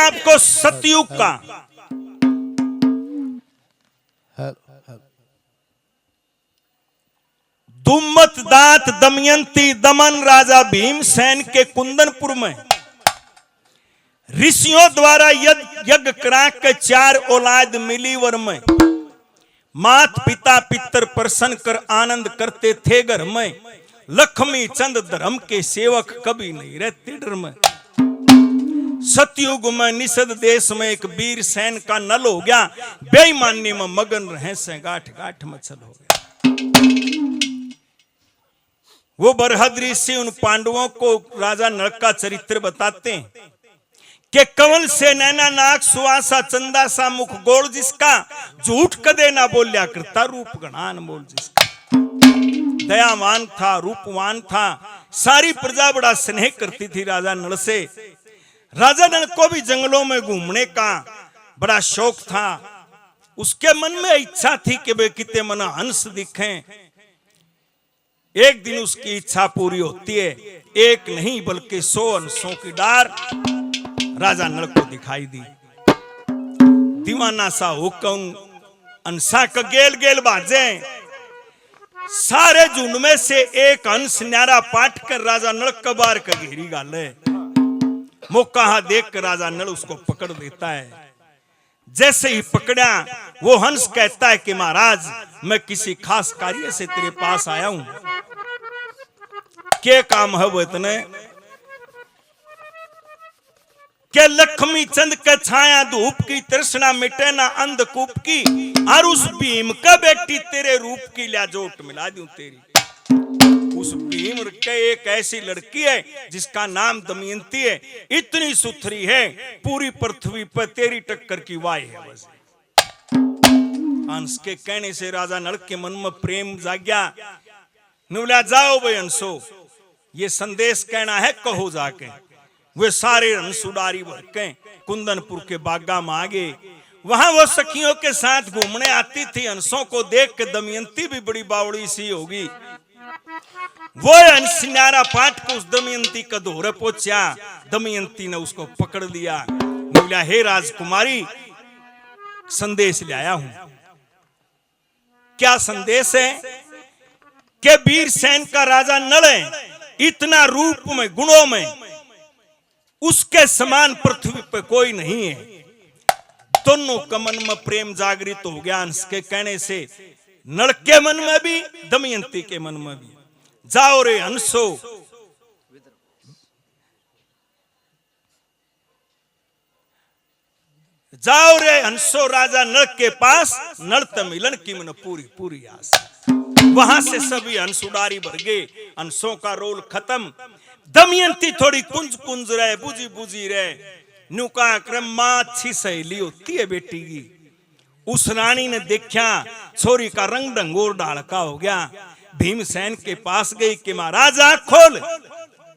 आपको सतयुग का। दुम्मत दांत दमयंती दमन राजा भीमसेन के कुंदनपुर में ऋषियों द्वारा यज्ञ करा के 4 औलाद मिली वर में। मात पिता पितर प्रसन्न कर आनंद करते थे घर में। लक्ष्मी चंद धर्म के सेवक कभी नहीं रहते डर में। सतयुग में निषद देश में एक वीर सैन का नल हो गया। बेईमानी में मगन रहे से गाठ गाठ मचल हो गया। वो बरहद्री से उन पांडवों को राजा नल का चरित्र बताते हैं कि कमल से नैना नाक सुवासा चंदा सा मुख गोल जिसका। झूठ कदे ना बोलिया करता रूप गणान बोल जिसका। दयावान था रूपवान था। सारी प्रजा बड़ा स्नेह करती थी राजा नल से। राजा नल को भी जंगलों में घूमने का बड़ा शौक था। उसके मन में इच्छा थी कि वे कितने मन हंस दिखें। एक दिन उसकी इच्छा पूरी होती है। एक नहीं बल्कि 100 हंसों की डार राजा नल को दिखाई दी। दीवाना सा हुक्म हंसा का गेल गेल बाजे। सारे झुंड में से एक हंस न्यारा पाट कर राजा नल कबार का घेरी गाले। मौका देख कर राजा नल उसको पकड़ देता है। जैसे ही पकड़ा वो हंस कहता है कि महाराज मैं किसी खास कार्य से तेरे पास आया हूं। क्या काम है वो इतने के लक्ष्मी चंद के छाया धूप की तृष्णा मिटे ना अंधकूप की। और उस भीम का बेटी तेरे रूप की लाजोट मिला दूं तेरी। उस भीम के एक ऐसी लड़की है जिसका नाम दमयंती है। इतनी सुथरी है पूरी पृथ्वी पर तेरी टक्कर की वाय है बस। हंस के कहने से राजा नल के मन में प्रेम जाग्या। बोला जाओ भाई हंसो ये संदेश कहना है कहो जाके। वे सारे हंस उड़ारी भर के कुंदनपुर के बागा में आ गए। वहां वो सखियों के साथ घूमने आती थी। हंसों को देख के दमयंती भी बड़ी बावड़ी सी होगी। वो हंस न्यारा पाट को उस दमयंती का दोहरे पहुंचा। दमयंती ने उसको पकड़ लिया। बोला हे राजकुमारी संदेश ले आया हूं। क्या संदेश है कि वीर सैन का राजा नल है। इतना रूप में गुणों में उसके समान पृथ्वी पे कोई नहीं है। दोनों का मन में प्रेम जागृत हो गया हंस के कहने से। नल के मन में भी दमयंती के मन में भी। जाओ रे हंसो जाओ रे हंसो राजा नल के पास। नल मिलन की मन पूरी पूरी आस। वहां से सभी हंस उड़ारी भर गए। हंसों का रोल खत्म। दमयंती थोड़ी कुंज कुंज रहे बुझी बुझी रहे। नुका क्रम मां अच्छी सहेली होती है बेटी की। उस रानी ने देखा छोरी का रंग ढंगोर ढालका हो गया। भीमसेन के पास गई कि महाराज आंख खोल।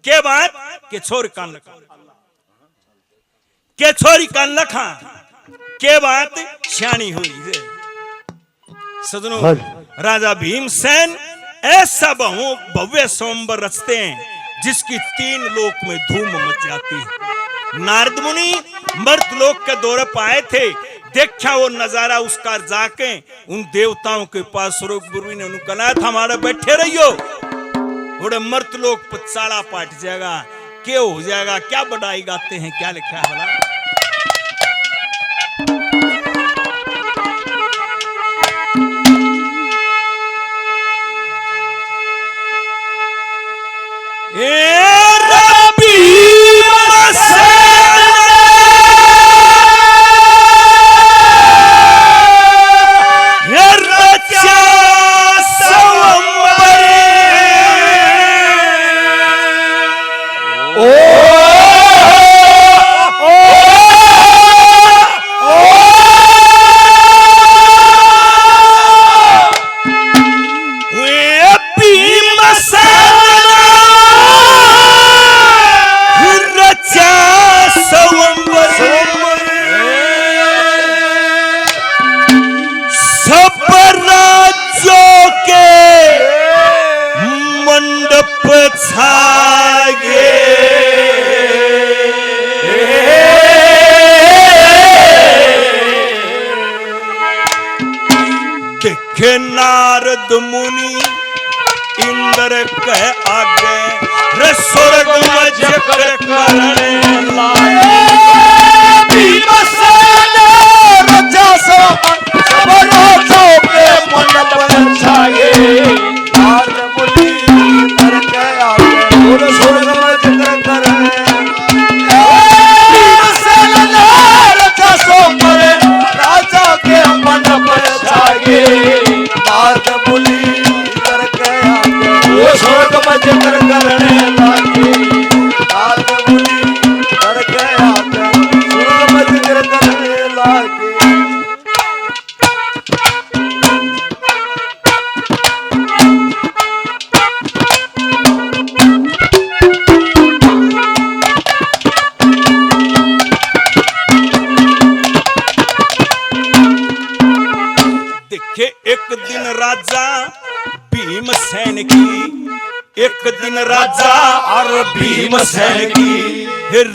के बात के छोरी कान लखा के छोरी कान लखा के बात श्याणी हुई। सजनों राजा भीमसेन ऐसा भव्य स्वयंवर रचते हैं जिसकी 3 लोक में धूम मच जाती है। नारद मुनि मर्त लोक के दौरे पाए थे। देखा वो नजारा उसका जाके उन देवताओं के पास स्वरूपी ने उनको कहा था हमारे बैठे रहियो। थोड़े मर्त लोक पचाड़ा पाट जाएगा क्या हो जाएगा। क्या बड़ाई गाते हैं क्या लिखा है भला। के नारद मुनि इंद्र कह आगे रे स्वर्ग में जकर करने लाए भीमसेन रचा सो सब राजाओं के मन पर छाए नारद मुनि इंद्र कह आगे और स्वर्ग में जकर करने भीमसेन रचा सो राजा के मन पर छाए नारद मुनि इंद्र कह आगे वो स्वर्ग में जकर करने लागे नारद मुनि इंद्र कह आगे स्वर्ग में जकर करने लागे देखे एक दिन राजा भीमसेन की एक दिन राजा और भीमसेन की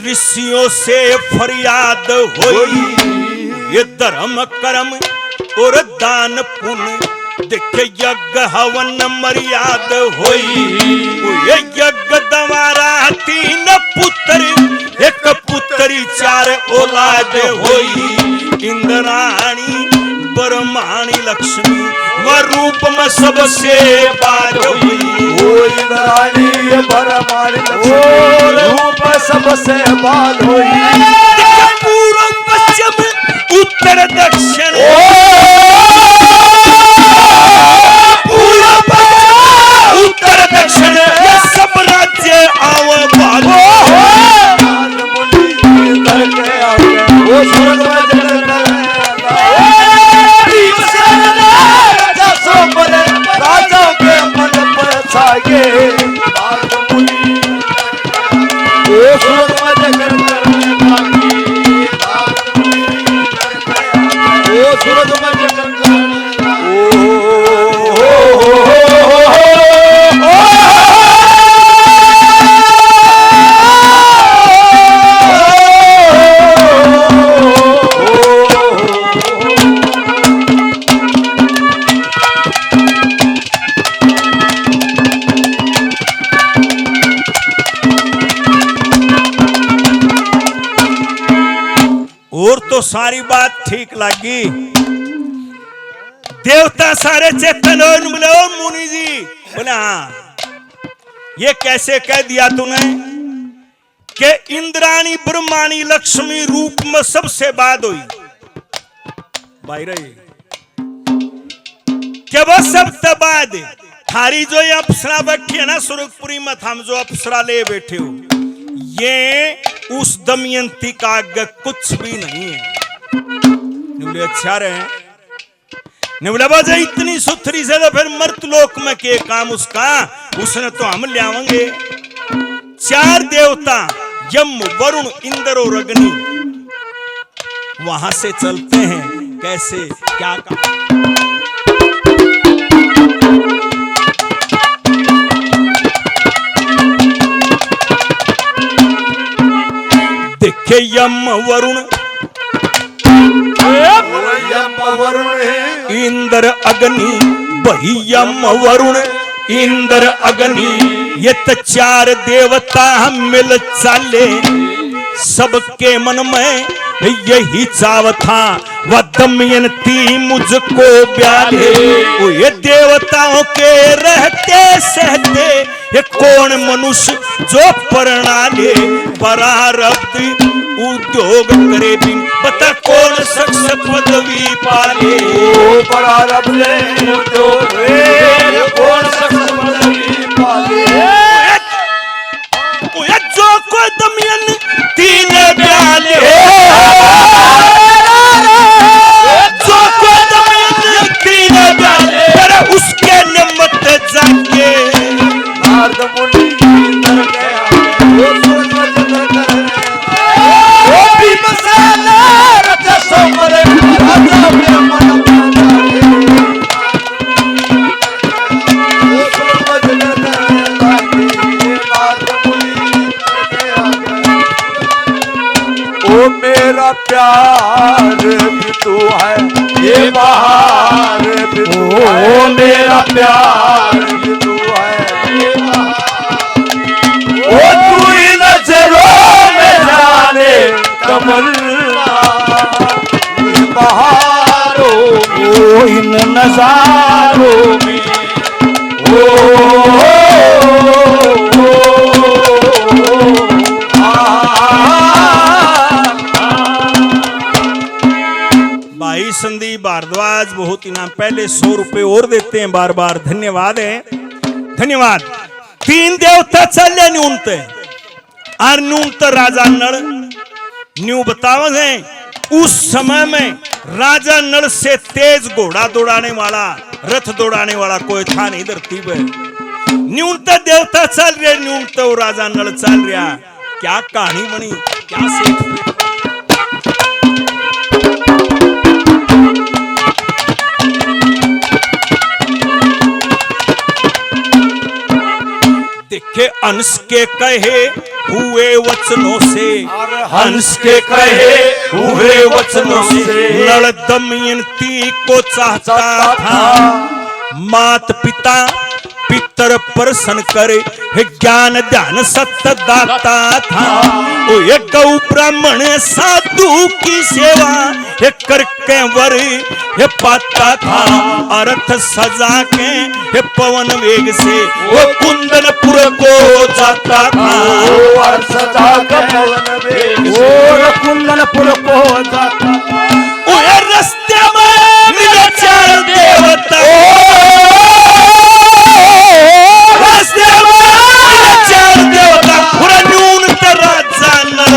ऋषियों से फरियाद हुई ये धर्म कर्म और दान पुण्य देखे यज्ञ हवन मर्याद हुई ये यज्ञ द्वारा 3 पुत्र एक पुत्री 4 औलाद हुई इंद्राणी ब्रह्माणी लक्ष्मी व रूप में सबसे बात हुई ओ इंद्राणी ब्रह्माणी लक्ष्मी रूप सबसे बात हुई पूर्व पश्चिम उत्तर दक्षिण पूर्व पश्चिम उत्तर दक्षिण ये सब राज्य आव बात नारद मुनि इंद्र कह आगे वो स्वर्ग में जकर राजा के मन पर छाए नारद मुनि वो स्वर्ग में जकर करने लागे नारद मुनि वो स्वर्ग में जकर करने और तो सारी बात ठीक लगी देवता सारे चेतन बोले ओ मुनि जी बोले हाँ ये कैसे कह दिया तूने कि इंद्राणी ब्रह्माणी लक्ष्मी रूप में सबसे बात हुई भाई रही क्या वो सब तबाद थारी जो ये अप्सरा बैठी है ना सुरगपुरी में हम जो अप्सरा ले बैठे हो ये उस दमयंती का आगे कुछ भी नहीं है बोले अच्छा रहे ने बोला बाजा इतनी सुथरी से तो फिर मर्तलोक में के काम उसका उसने तो हम ले आवेंगे 4 देवता यम वरुण इंद्र और अग्नि वहां से चलते हैं कैसे क्या काम देखे यम वरुण इंद्र अग्नि वही यम वरुण इंद्र अग्नि ये तो 4 देवता मिल चाले सबके मन में यही चाव था वह दमयंती मुझको ब्याले ये देवताओं के रहते सहते ये कौन मनुष्य जो प्रणाले परारब्ध उद्योग करे बिन बता कौन शख्स पदवी पाले परारब्ध उद्योग कौन शख्स पदवी पाले जो कोई दमयन 3 ब्याले जो कोई दमयन 3 ब्याले उसके निमित्त जाके नारद मुनि इंद्र कह वो स्वर्ग में जकर करने वो भीमसेन रचा सो राजा के मन पर प्यार भी तू है, ये बहार भी तू है, मेरा प्यार भी तू है, ये बहार। ओ तू ही नजरों में जाने तमन्ना, ये बहारों ओ इन नजारों में भाई संदीप भारद्वाज बहुत इनाम, पहले 100 रुपए और देते हैं, बार बार धन्यवाद है, धन्यवाद। 3 देवता चले न्यूनत और न्यूनत राजा नल न्यू बतावत है। उस समय में राजा नल से तेज घोड़ा दौड़ाने वाला, रथ दौड़ाने वाला कोई था नहीं धरती पे। न्यूनतम देवता चल रहे, न्यूनतम राजा नल चल रहा। क्या कहानी बनी, क्या सेठ देखे हंस के कहे हुए वचनों से, हंस के कहे हुए वचनों से नल दमयंती को चाहता था। मात पिता पितर प्रसन्न करे, ज्ञान ध्यान सत्य दाता था। ओ ये गौ ब्राह्मण साधु की सेवा ये करके वर ये पाता था। अर्थ सजा के ये पवन वेग से वो कुंदनपुर को जाता था। अर्थ सजा के पवन वेग से वो कुंदनपुर को जाता था। ओ ये रास्ते में मिले 4 देवता, रास्ते में मिले 4 देवता, पूरा न्यून राजा नल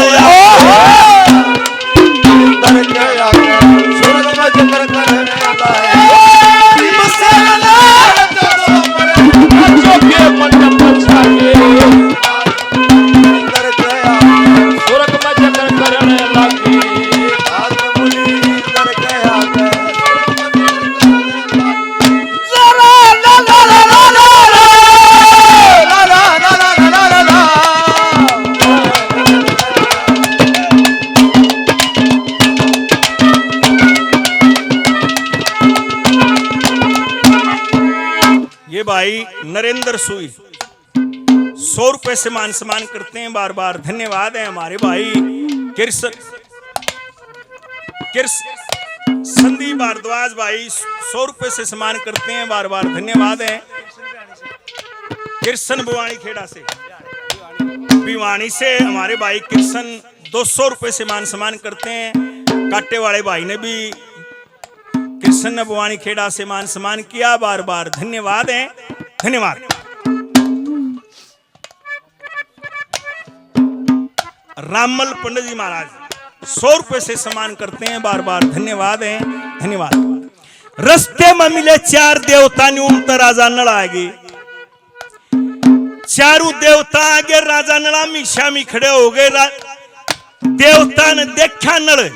भाई नरेंद्र सुई 100 रुपए से मान सम्मान करते हैं, बार बार धन्यवाद है। हमारे भाई कृष्ण संदीप भारद्वाज भाई 100 रुपए से सम्मान करते हैं, बार बार धन्यवाद है। कृष्ण भिवानी खेड़ा से, भिवानी से हमारे भाई कृष्ण 200 रुपए से मान सम्मान करते हैं। काटे वाले भाई ने भी कृष्ण ने भिवानी खेड़ा से मान सम्मान किया, बार बार धन्यवाद है, धन्यवाद। रामल पंडित जी महाराज 100 रुपए से सम्मान करते हैं, बार बार धन्यवाद है, धन्यवाद। रस्ते में मिले 4 देवता न्यूनतम राजा नल आगे, चारों देवता आगे राजा नला मिशामी खड़े हो गए। देवता ने देखा नल,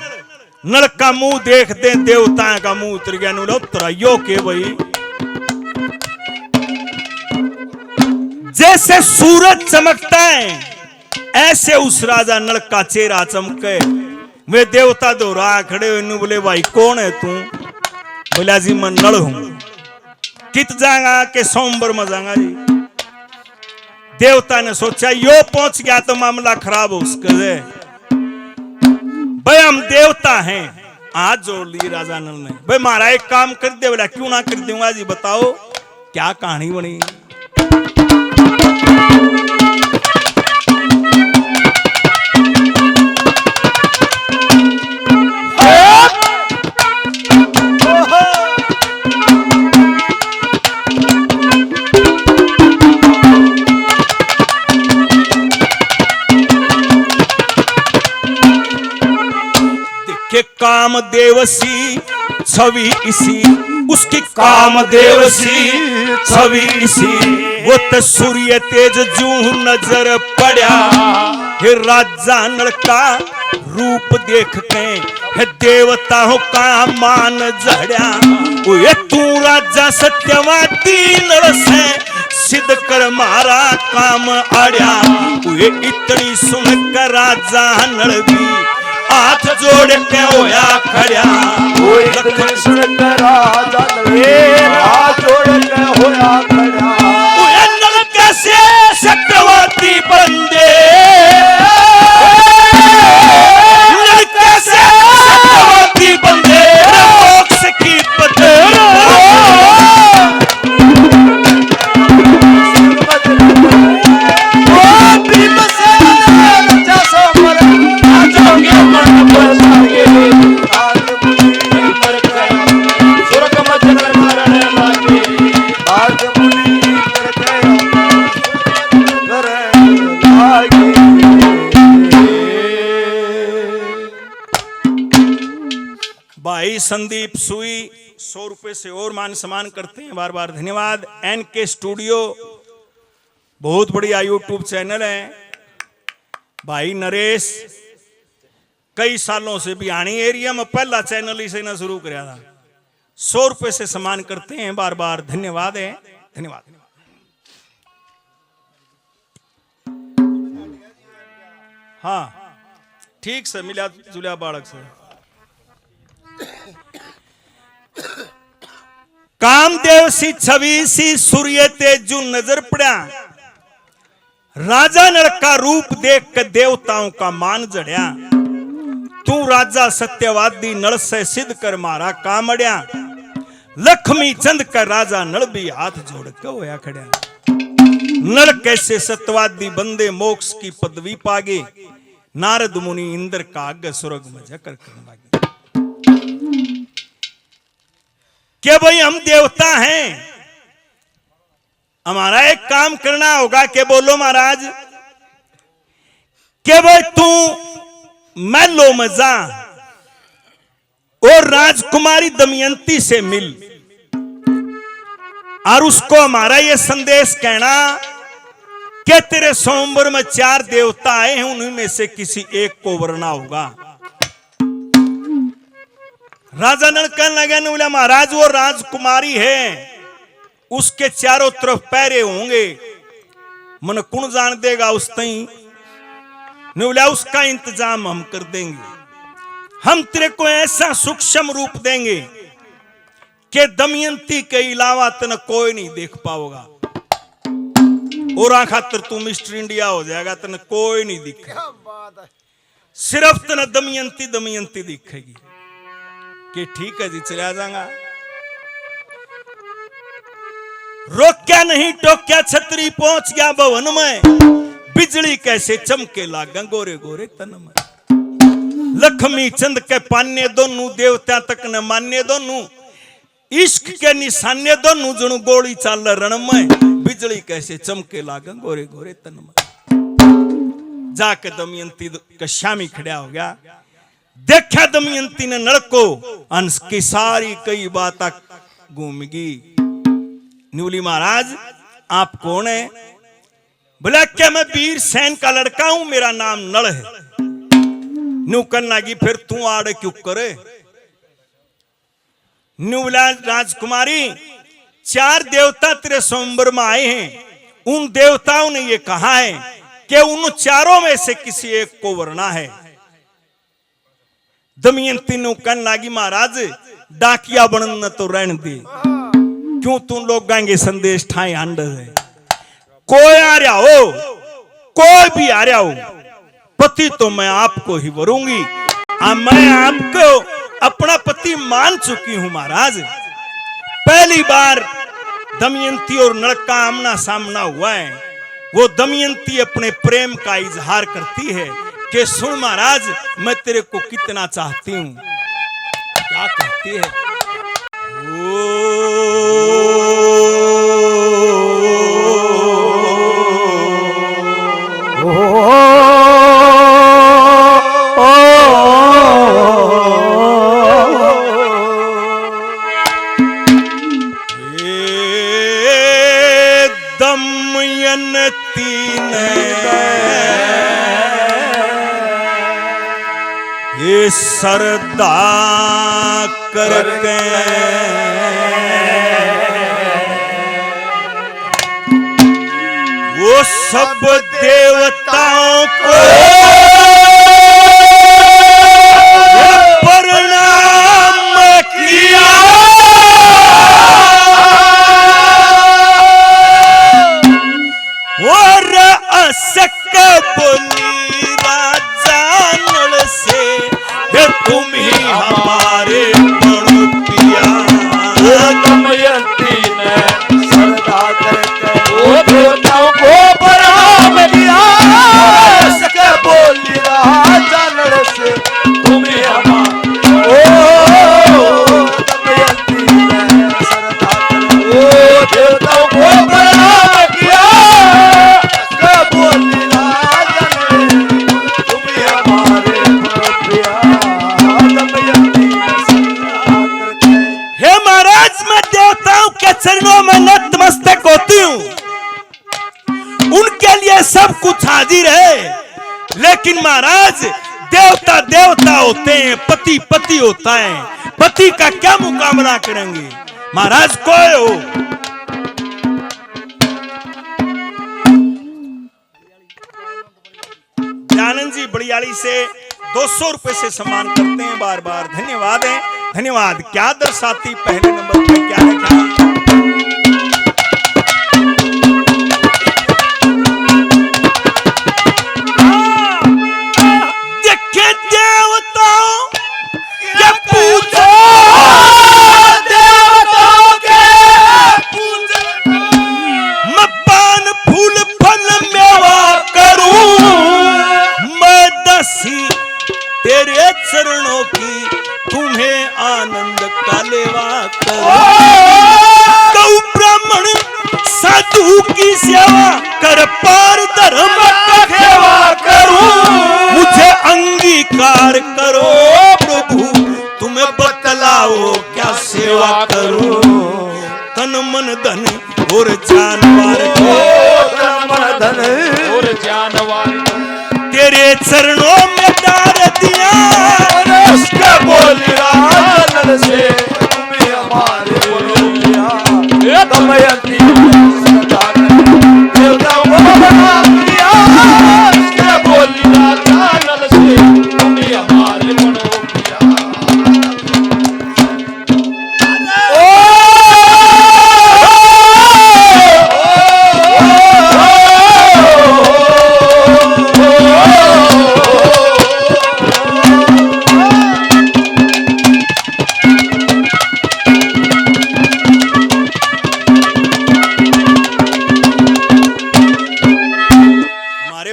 नल का मुंह देखते देवता का मुंह उतर गया। नुलो उतराइयो के भाई, जैसे सूरज चमकता है ऐसे उस राजा नल का चेहरा चमके। वे देवता दोहरा खड़े हुए, बोले भाई कौन है तू? बोला जी मैं नल हूं। कित जाएगा के सोमवार में जाएगा जी। देवता ने सोचा यो पहुंच गया तो मामला खराब हो उसके, भाई हम देवता हैं। आज जोड़ ली राजा नल ने, भाई मारा एक काम कर दे। बोला क्यों ना कर दूंगा जी, बताओ क्या कहानी बनी। कामदेव सी छवि इसी, उसकी कामदेव सी छवि इसी। वो तो सूर्य तेज जू नजर पड़ा, हे राजा नल का रूप देख के हे देवताओं का मान झड़ा। ये तू राजा सत्यवादी नल से सिद्ध कर मारा काम आड़या। ये इतनी सुनकर राजा नल भी हाथ जोड़ के होया खड़ा कोई लखन सुन कर राजा नल हाथ जोड़ के होया खड़ा नल कैसे सत्यवादी बंदे नल कैसे सत्यवादी बंदे मोक्ष की भाई संदीप सुई 100 रुपए से और मान सम्मान करते हैं, बार बार धन्यवाद। एनके स्टूडियो बहुत बढ़िया यूट्यूब चैनल है। भाई नरेश कई सालों से बिहानी एरिया में पहला चैनल इसे ना शुरू कराया था। 100 रुपए से सम्मान करते हैं, बार बार धन्यवाद है, धन्यवाद। हाँ ठीक से मिला जुलिया बालक से कामदेव सी छवि सी सूर्य तेजु नजर पड़ा राजा नल का रूप देख कर देवताओं का मान जड़िया तू राजा सत्यवादी नल से सिद्ध कर मारा कामड़िया लक्ष्मी चंद का राजा नल भी हाथ जोड़ के होया खड़ा नल कैसे सत्यवादी बंदे मोक्ष की पदवी पागे नारद मुनि इंद्र का आगे स्वर्ग में जाकर करने लगे कि भाई हम देवता हैं, हमारा एक काम करना होगा। कि बोलो महाराज कि भाई तू महलों में जा और राजकुमारी दमयंती से मिल और उसको हमारा ये संदेश कहना कि तेरे स्वयंवर में 4 देवता आए हैं, उन्हीं में से किसी एक को वरना होगा। राजा नल कहने लगे बोला महाराज वो राजकुमारी है, उसके चारों तरफ पैरे होंगे, मन कौन जान देगा उस तई ने बोला उसका इंतजाम हम कर देंगे। हम तेरे को ऐसा सूक्ष्म रूप देंगे कि दमयंती के अलावा तन कोई नहीं देख पाओगा और खातर तू मिस्टर इंडिया हो जाएगा, तन कोई नहीं दिखेगा, सिर्फ तन दमयंती दमयंती दिखेगी। कि ठीक है जी चला जाऊंगा। रोक्या नहीं टोक्या छतरी पहुंच गया भवन में, बिजली कैसे चमके लागा गोरे गोरे तन में। लक्ष्मी चंद के पान्य दोनों देवता तक न मान्य दोनों, इश्क के निशान्य दोनों जणु गोली चाल रण में, बिजली कैसे चमके लागा गोरे गोरे तन में। जाके दमयंती का श्यामी खड़ा हो गया, देखा दमयंती ने नल को, अंश की सारी कई बात घूमगी। न्यूली महाराज आप कौन है? बोला क्या मैं वीर सैन का लड़का हूं, मेरा नाम नल है। न्यू करना की फिर तू आड़े क्यों करे? न्यूला राजकुमारी 4 देवता तेरे स्वयंवर में आए हैं, उन देवताओं ने ये कहा है कि उन चारों में से किसी एक को वरना है। दमयंती ने कहने लगी महाराज डाकिया बनना तो रहने दे, क्यों तुम लोग गाएंगे संदेश ठाए अंड है। कोई आ रहा हो, कोई भी आ रहा हो, पति तो मैं आपको ही वरूंगी। मैं आपको अपना पति मान चुकी हूं महाराज। पहली बार दमयंती और नल का आमना सामना हुआ है, वो दमयंती अपने प्रेम का इजहार करती है कि सुन महाराज मैं तेरे को कितना चाहती हूं। क्या कहती है? दमयंती ने ये सरदा करके वो सब देवताओं को पति पति होता है, पति का क्या मुकाबला करेंगे। महाराज कोई हो आनंद जी बड़ियाली से 200 रुपए से सम्मान करते हैं, बार बार धन्यवाद है, धन्यवाद। क्या दर्शाती पहले नंबर पे क्या है, क्या देखे देवताओं ये पूजो देवताओं के पूजन, मैं पान फूल फल मेवा करूं, मैं दसी तेरे चरणों की तुम्हें आनंद का लेवा करूं। गौ ब्राह्मण साधु की सेवा कर पार धर्म का सेवा करूं, मुझे अंगीकार करो प्रभु, तुम्हें बतलाओ क्या सेवा करूं। तन मन धन और जानवर को, तन मन धन और जानवर तेरे चरणों में डाल दिया, उसके बोलिया नल से तुम्हें हमारे बोलिया, दमयंती सदा देवता को बना दिया, उसके बोलिया नल से तुम्हें हमारे बोलिया।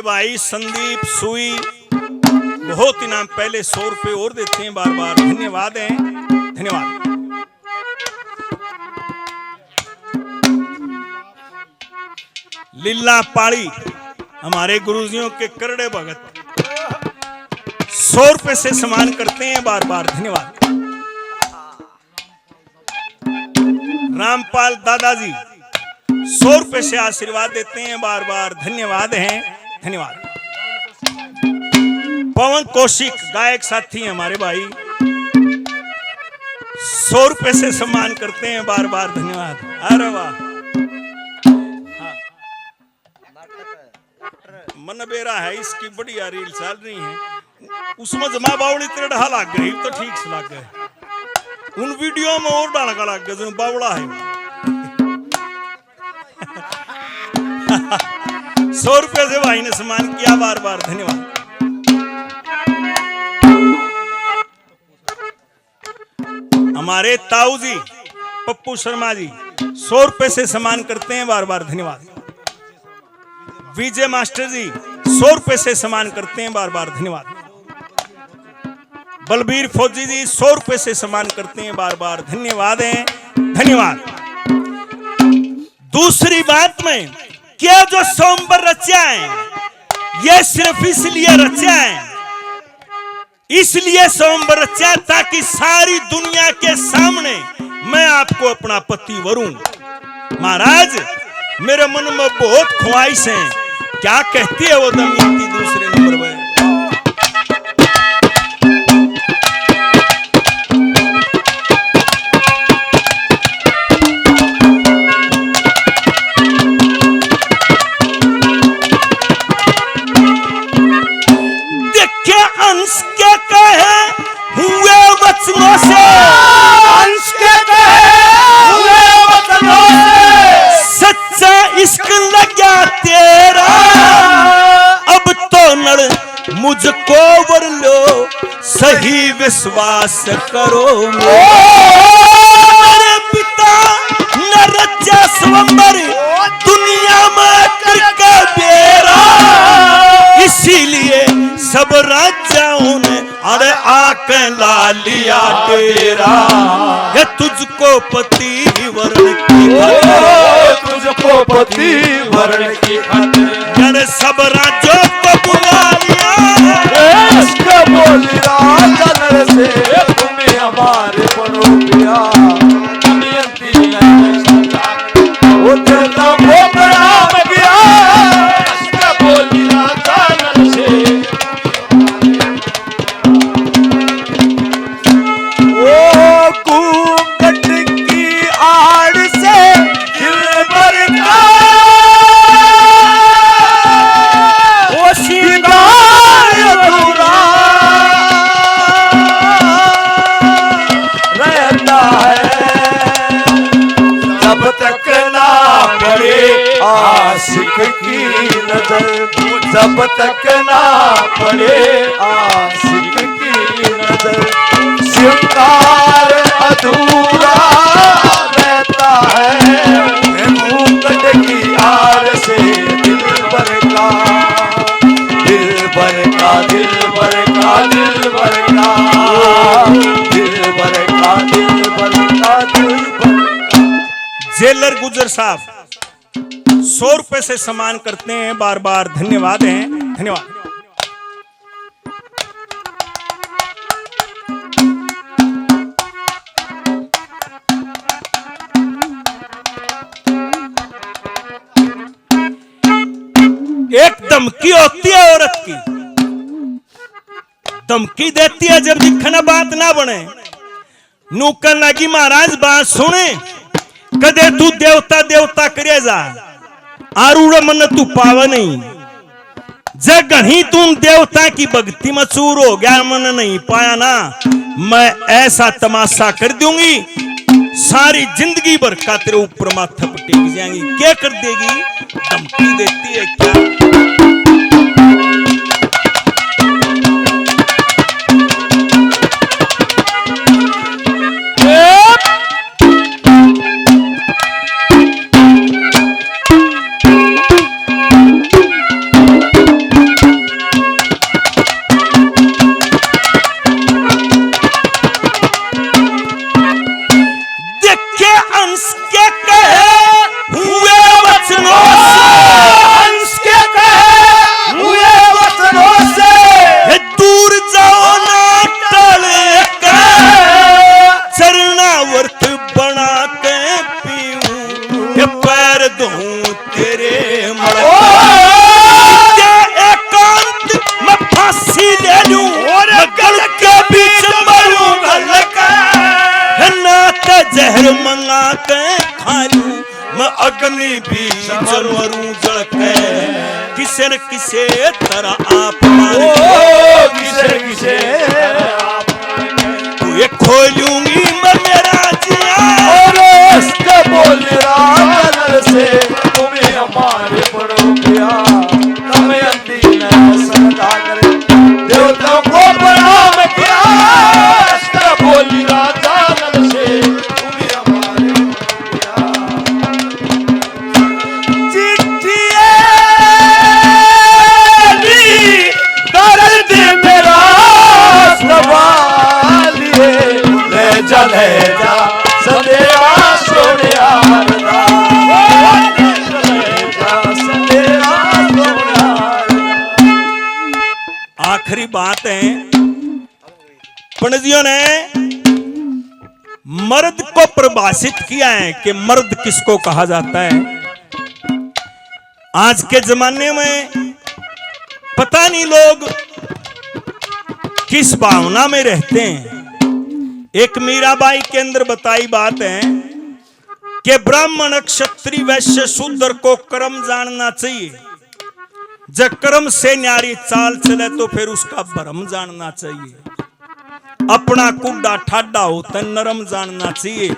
भाई संदीप सुई बहुत इनाम पहले 100 रुपए और देते हैं, बार बार धन्यवाद है, धन्यवाद। लीला पाड़ी हमारे गुरुजियों के करड़े भगत 100 रुपए से सम्मान करते हैं, बार बार धन्यवाद। रामपाल दादाजी 100 रुपए से आशीर्वाद देते हैं, बार बार धन्यवाद हैं, धन्यवाद। पवन कौशिक गायक साथी हैं हमारे भाई 100 रुपए से सम्मान करते हैं, बार बार धन्यवाद। अरे वाह, मन बेरा है, इसकी बढ़िया रील चल रही है, उसमें जमा बावड़ी तेरे ढहा लग गई तो ठीक से लग गए, उन वीडियो में और डाल का लग गया जो बावड़ा है। 100 रुपए से भाई ने सम्मान किया, बार बार धन्यवाद। हमारे ताऊ जी पप्पू शर्मा जी 100 रुपए से सम्मान करते हैं, बार बार धन्यवाद। विजय मास्टर जी 100 रुपए से सम्मान करते हैं, बार बार धन्यवाद। बलबीर फौजी जी 100 रुपए से सम्मान करते हैं, बार बार धन्यवाद है, धन्यवाद। दूसरी बात में क्या जो सोमवार रचा है ये सिर्फ इसलिए रचा है, इसलिए सोमवार रचा ताकि सारी दुनिया के सामने मैं आपको अपना पति वरूं। महाराज मेरे मन में बहुत ख्वाहिश है, क्या कहती है वो दमयंती दूसरे नंबर पर? देखे अंश के कहे हुए वचनों से, अंश के कहे हुए वचनों से सच्चा इश्क लगा तेरा, अब तो नड़ मुझको वर लो सही विश्वास करो। मेरे पिता न रचा स्वयंवर दुनिया में करके बेरा, इसीलिए सब राजाओं ने अरे आके ला लिया तेरा, ये तुझको पति वरण की तुझको पति वरण की खातिर सब राज्यों को बुला लिया, इसका बोलिया कलर से तुम्हें हमारे पनोपिया, दमयंती वो तेरा वो प्रणाम किया, इसका बोलिया कलर से जब तक ना पड़े आशिक की नजर, श्रृंगार अधूरा रहता है, मुकुट की आड़ से दिल भर का, दिल भर का, दिल भर का, दिल भर का, दिल भर का, दिल भर का, दिल भर का। जेलर गुजर साहब 100 रुपए से सम्मान करते हैं, बार बार धन्यवाद हैं, धन्यवाद। एक धमकी होती है औरत की, धमकी देती है जब दिखना बात ना बने। नूकन लगी महाराज बात सुने, कदे तू देवता देवता करे जा, आरूढ़ मन तू पाव नहीं, जग ही तुम देवता की भक्ति में चूर हो गया, मन नहीं पाया ना, मैं ऐसा तमाशा कर दूंगी, सारी जिंदगी भर का तेरे ऊपर माथा पटेक जाएंगी। क्या कर देगी? धमकी देती है क्या? जहर मंगा के खालू मैं अग्नि भी जलवरूं जलके, किसे न किसे तरह आप किसे तू ये खोलूंगी मैं मेरा जिया, इसके बोल रात से तुम्हें हमारे पड़ो गया, तुम्हें अंतिम सदा करे देवताओं को प्रणाम किया, इसके बोल रात से तुम्हें हमारे दर्द मेरा सवाल ले जा सदेवा सोनिया आखिरी बात है, पंडितों ने मर्द को परिभाषित किया है कि मर्द किसको कहा जाता है। आज के जमाने में पता नहीं लोग किस भावना में रहते हैं। एक मीराबाई के अंदर बताई बात है कि ब्राह्मण क्षत्रिय वैश्य शूद्र को कर्म जानना चाहिए, जब कर्म से न्यारी चाल चले तो फिर उसका भरम जानना चाहिए, अपना कुड्डा ठाडा होता नरम जानना चाहिए,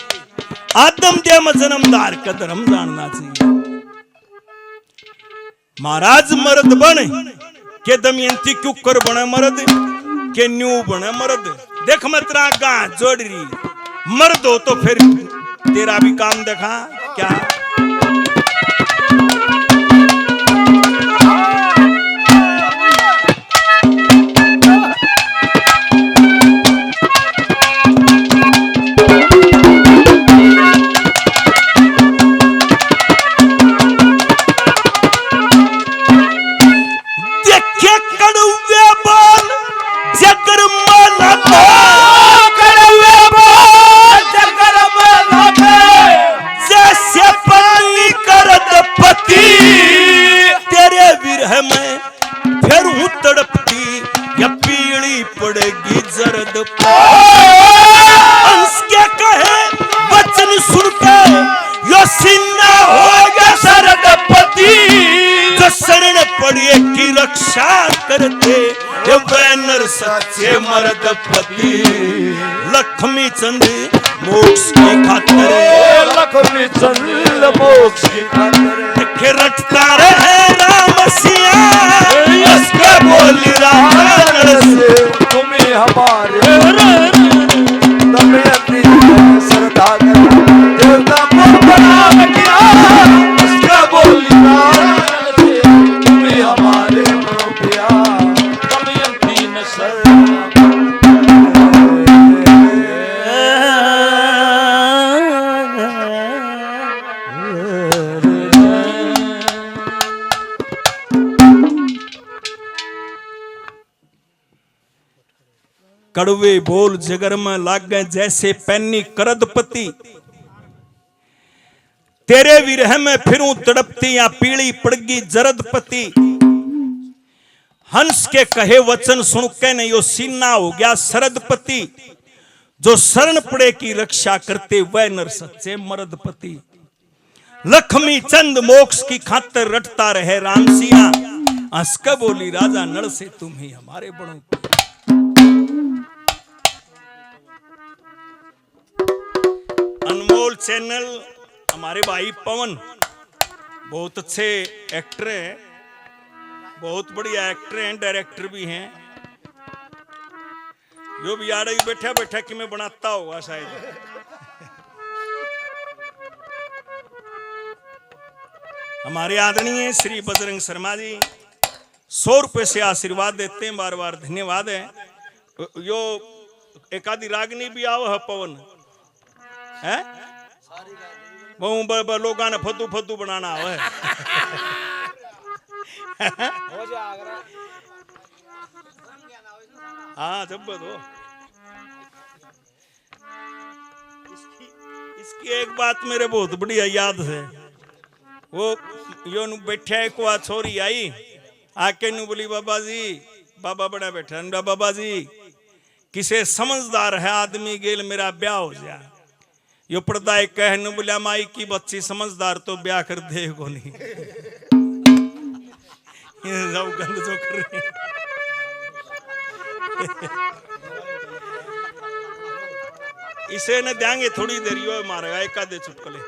आदम देव जन्मदार का धर्म जानना चाहिए। महाराज मर्द बने के दमयंती क्यों कर बने मर्द के न्यू बने मर्द, देख मतरा गा जोड़ रही मर्द हो तो फिर तेरा भी काम देखा क्या। करते बैनर सच्चे मर्द पति, लक्ष्मी चंद मोक्ष की खातिर, लक्ष्मी चंद मोक्ष की खातिर रटता रहे राम सिया। बोली राजा से तुम्हें हमारे दमयंती श्रद्धा देवता को बना किया उसका बोली राजा से तुम्हें हमारे प्रिया दमयंती ने कड़वे बोल जगर में लागे जैसे पैनी करदपति, तेरे विरह में फिरूं तड़पती या पीली पड़गी जरदपति। हंस के कहे वचन सुन के नहीं यो सीना हो गया सरदपति, जो शरण पड़े की रक्षा करते वह नर सच्चे मरदपति। लक्ष्मी चंद मोक्ष की खातिर रटता रहे रामसिया, हंस के बोली राजा नल से तुम ही हमारे बड़ों। अनमोल चैनल हमारे भाई पवन बहुत अच्छे एक्टर हैं, बहुत बढ़िया एक्टर हैं, डायरेक्टर भी हैं। जो भी यार बैठा बैठा कि मैं बनाता होगा शायद। हमारे आदरणीय श्री बजरंग शर्मा जी 100 रुपए से आशीर्वाद देते हैं, बार बार धन्यवाद है। यो एक आदि रागनी भी आओ है पवन है, वो लोगों ने फतू फतू बनाना है। हाँ जब दो इसकी एक बात मेरे बहुत बढ़िया याद है। वो यो बैठा एक वह छोरी आई आके नु बोली बाबा जी, बाबा बड़ा बैठा, बाबा जी किसे समझदार है आदमी गेल मेरा ब्याह हो जाए। यो पर्दा कहने बोला माई की बच्ची समझदार तो ब्याह कर दे को नहीं। सब गंद जो कर रहे हैं। इसे न देंगे थोड़ी देर यो मारेगा एक आधे चुटकले।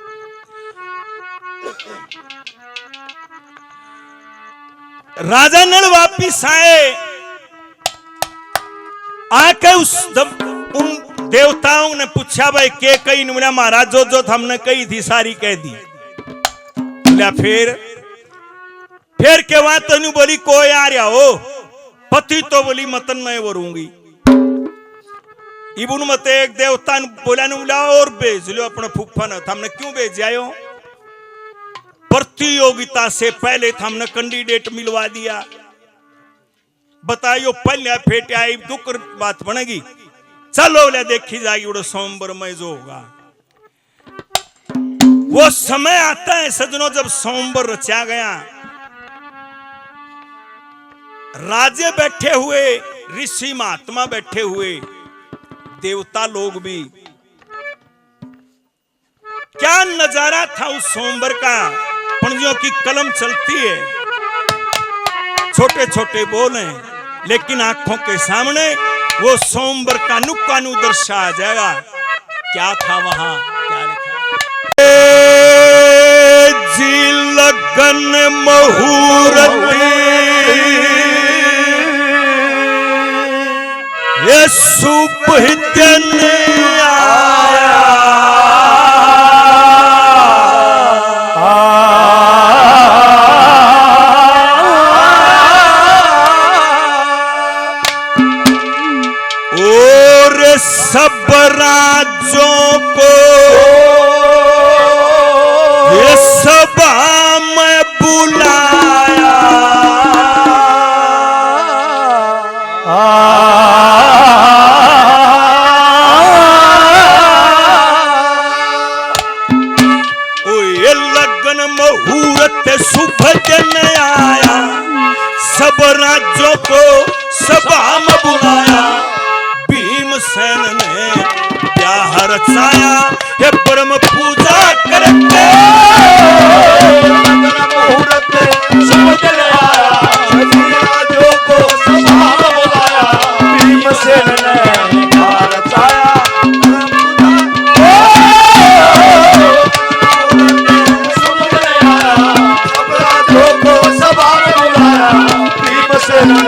राजा नल वापिस आए, आके उस उन देवताओं ने पूछा भाई के कही बोला महाराज जो जो हमने कही थी सारी कह दी। बोला फिर के वहां तो बोली कोई आ रहा हो पति तो बोली मतन मैं वरूंगी। इबन मत एक देवता ने बोला बोला और भेज लो अपने फूफा ने। हमने क्यों भेज आयो? प्रतियोगिता से पहले हमने कैंडिडेट मिलवा दिया। बताइयो पहले फेटे आई दुख बात बनेगी। चलो ले देखी जाएगी उड़ो सोमवार में जो होगा। वो समय आता है सजनों जब सोमवार रचा गया, राजे बैठे हुए, ऋषि महात्मा बैठे हुए, देवता लोग भी। क्या नजारा था उस सोमवार का। पंडियों की कलम चलती है, छोटे छोटे बोल हैं, लेकिन आंखों के सामने वो सोमवार का नुक्कानू दर्शा आ जाएगा। क्या था वहां, क्या लिखा? जी लगन मुहूर्त ये शुभ दिन आया, और सब राज्यों को ये सभा में बुलाया। ये लगन मुहूर्त शुभ दिन आया, सब राज्यों को सभा में बुलाया। भीमसेन ने ब्याह रचाया, ये ब्रह्म पूजा करके मुहूर्त शुभ दिन आया, राजों को सभा में बुलाया। भीमसेन ने ब्याह रचाया, शुभ दिन आया, सब राजों को सभा में बुलाया। भीमसेन ने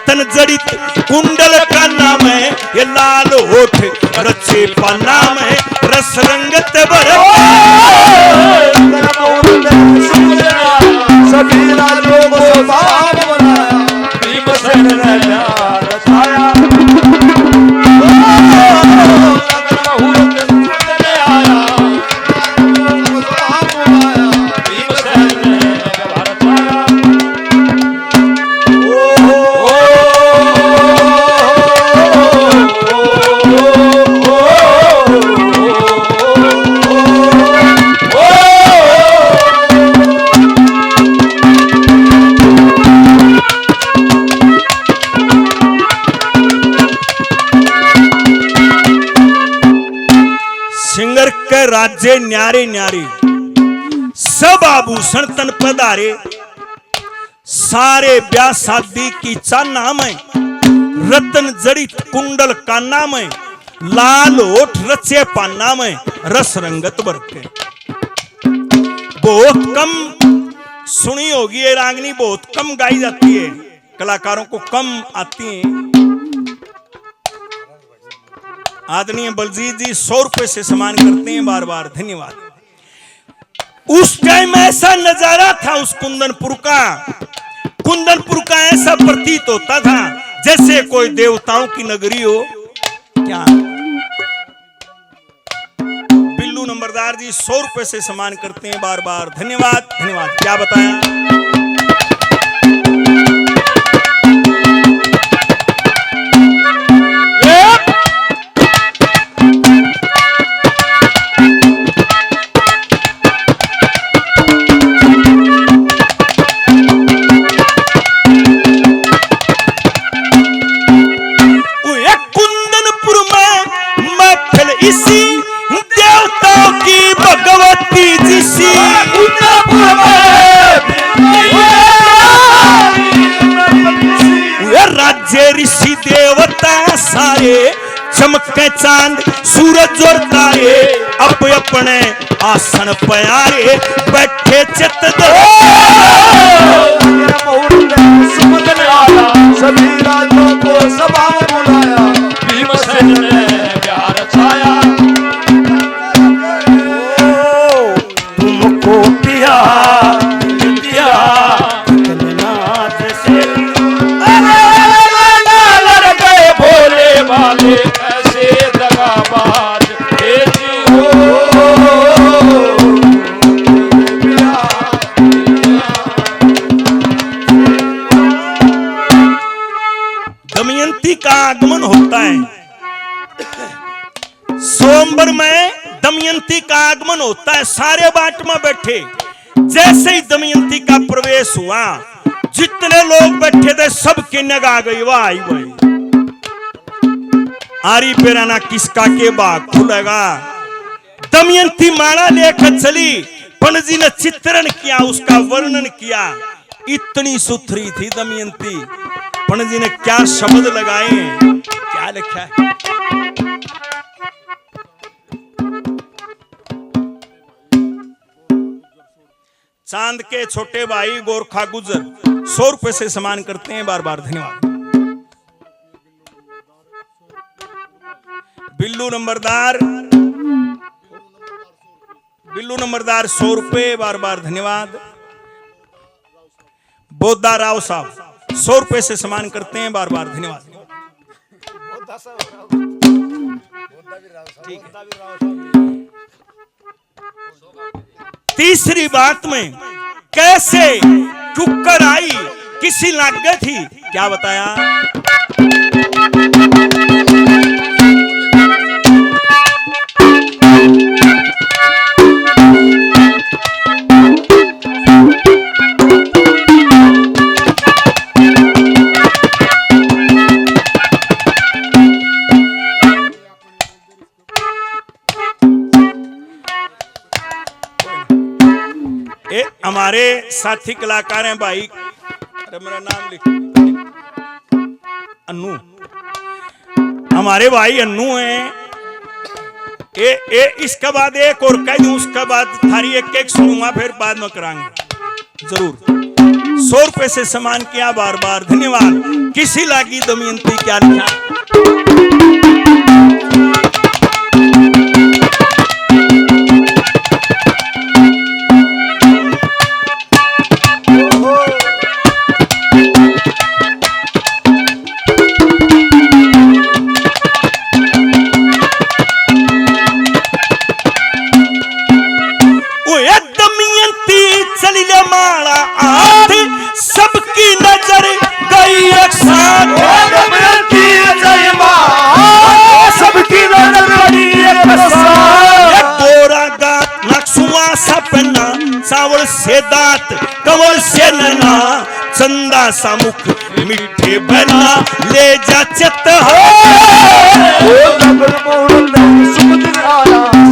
रतन जड़ित कुंडल का नाम है, ये लाल होठ रचे पाना में रस रंगत सभी राजों को बाप बनाया, भीमसेन ने प्यार छाया। सिंगर के राज्य न्यारे न्यारे, सब आभूषण तन पधारे, सारे ब्याह शादी की चाना में, रतन जड़ित कुंडल का नाम है, लाल होठ रचे पाना में रस रंगत बरके। बहुत कम सुनी होगी ये रागनी, बहुत कम गाई जाती है, कलाकारों को कम आती है। आदरणीय बलजीत जी 100 रुपए से सम्मान करते हैं, बार बार धन्यवाद। उस टाइम ऐसा नजारा था उस कुंदनपुर का ऐसा प्रतीत होता था जैसे कोई देवताओं की नगरी हो। क्या बिल्लू नंबरदार जी 100 रुपए से सम्मान करते हैं, बार बार धन्यवाद धन्यवाद। क्या बताया ऋषि देवता सारे, चमके चांद सूरज और तारे, अपने आसन प्यारे बैठे चित सभी राजों को सभा बुलाया, भीमसेन ने प्यार छाया। तुमको पिया वाले ऐसे दगाबाज हो। दमयंती का आगमन होता है, सोमवार में दमयंती का आगमन होता है। सारे बाट में बैठे, जैसे ही दमयंती का प्रवेश हुआ, जितने लोग बैठे थे सबके नगा गई, वाह भाई आरी पेराना किसका के बाग खुलेगा। दमयंती माला लेकर चली, पंडित जी ने चित्रण किया, उसका वर्णन किया। इतनी सुथरी थी दमयंती, पंडित जी ने क्या शब्द लगाए, क्या लिखा है। चांद के छोटे भाई गोरखा गुजर 100 रुपए से सम्मान करते हैं, बार बार धन्यवाद। बिल्लू नंबरदार 100 रुपए, बार बार धन्यवाद। बोधा राव साहब 100 रुपए से सम्मान करते हैं, बार बार धन्यवाद। ठीक है। तीसरी बात में कैसे टुक्कर आई, किसी लाग थी, क्या बताया। हमारे साथी कलाकार हैं भाई, अरे मेरा नाम लिख, अन्नू, हमारे भाई अन्नू हैं। इसके बाद एक और कह दूं, उसके बाद थारी एक सुनूंगा, फिर बाद में करांगे जरूर। 100 रुपए से सम्मान किया, बार बार धन्यवाद। किसी लागी दमयंती क्या लिखा? सबकी नजर गई एक साथ, सबकी नजर गई एक साथ। गोरा गात नक्सुआ सा पन्ना, सावल से दांत कमल से नैना, चंदा सा मुख मिठे बना ले जा चित आया,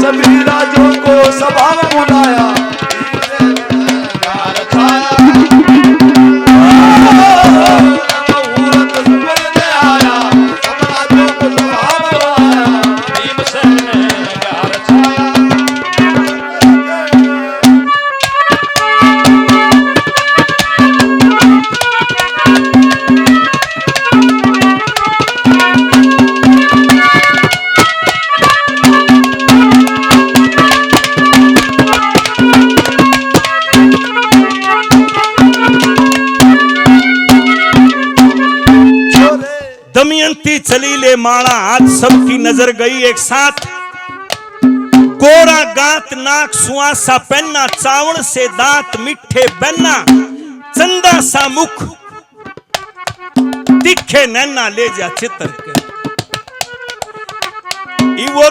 सभी राजों को सभा में बुलाया। दमयंती चली ले माला, आज सबकी नजर गई एक साथ। गोरा गात नाक सुआसा पहनना, चावल से दांत मिठे बनना, चंदा सा मुख दिखे नैना ले जा चित्र के। वो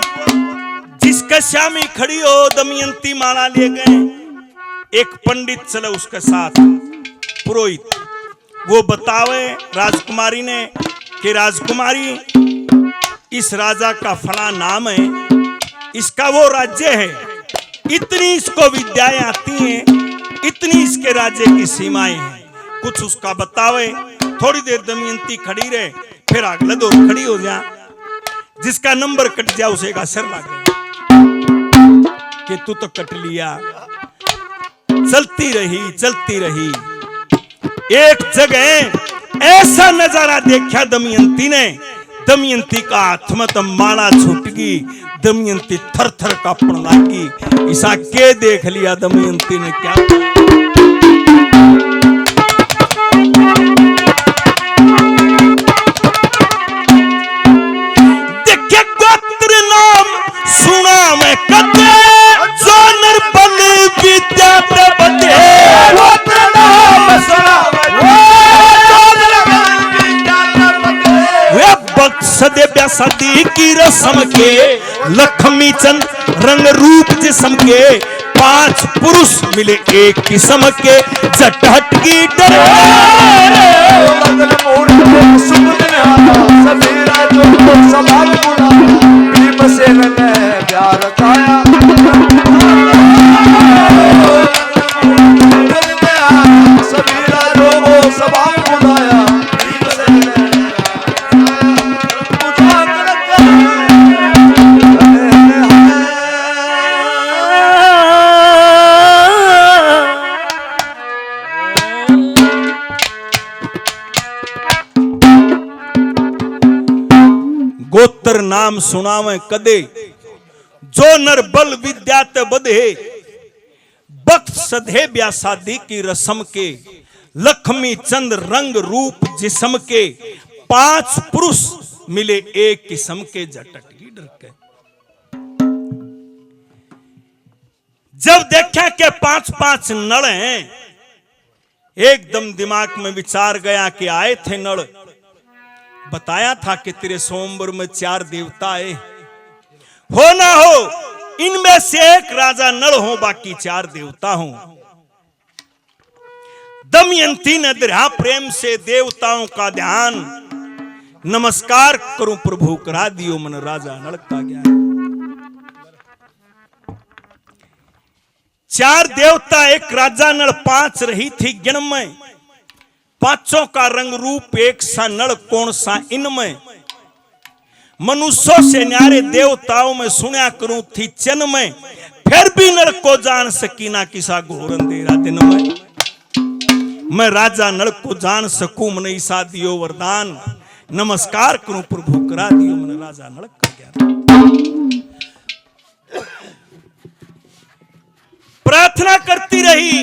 जिसका श्यामी खड़ी हो दमयंती माला ले गए। एक पंडित चले उसके साथ, पुरोहित। वो बतावे राजकुमारी ने कि राजकुमारी इस राजा का फला नाम है, इसका वो राज्य है, इतनी इसको विद्याएं आती हैं, इतनी इसके राज्य की सीमाएं हैं, कुछ उसका बतावे। थोड़ी देर दमयंती खड़ी रहे, फिर अगले दौर खड़ी हो जा, जिसका नंबर कट जा उसे का सिर लग गया कि तू तो कट लिया। चलती रही। एक जगह ऐसा नजारा देखा दमयंती ने, दमयंती का हाथ में तो माला छूट गई, दमयंती थर थर कांपने लगी। ऐसा के देख लिया दमयंती ने क्या? देखे गोत्र नाम सुना मैं कदे, जो नरबल विद्या ते बदे। गोत्र नाम सुना सदे ब्यासादी की रस्म के, लक्ष्मी चंद रंग रूप जिस्म के, 5 पुरुष मिले एक किस्म के, जटहट की डर सभी राजों को सभा में बुलाया। भीमसेन ने प्यार खाया, सभी राजों को सभा में बुलाया। गोत्र नाम सुनावे कदे, जो नर बल विद्या ते बधे, बख्त सधे ब्यासादी की रस्म के, लक्ष्मी चंद रंग रूप जिस्म के, 5 पुरुष मिले एक किस्म के, जटक की डर के। जब देखा कि 5-5 नल हैं, एकदम दिमाग में विचार गया कि आए थे नल, बताया था कि तेरे सोमवार में 4 देवता आए, हो ना हो इनमें से एक राजा नल हो, बाकी 4 देवता हो। दमयंती ने दृढ़ प्रेम से देवताओं का ध्यान, नमस्कार करूं प्रभु करा दियो मन राजा नल का ज्ञान। 4 देवता एक राजा नल, 5 रही थी गिनमय, 5 का रंग रूप एक सा नल, कौन सा इनमें। मनुष्यों से न्यारे देवताओं में सुना करूं थी चन में, फिर भी नल को जान सकी ना किसा घोर अंधेरा दिन में। मैं राजा नल को जान सकूं मन ईसा दियो वरदान, नमस्कार करूं प्रभु करा दियो मन राजा नल का ज्ञान। प्रार्थना करती रही,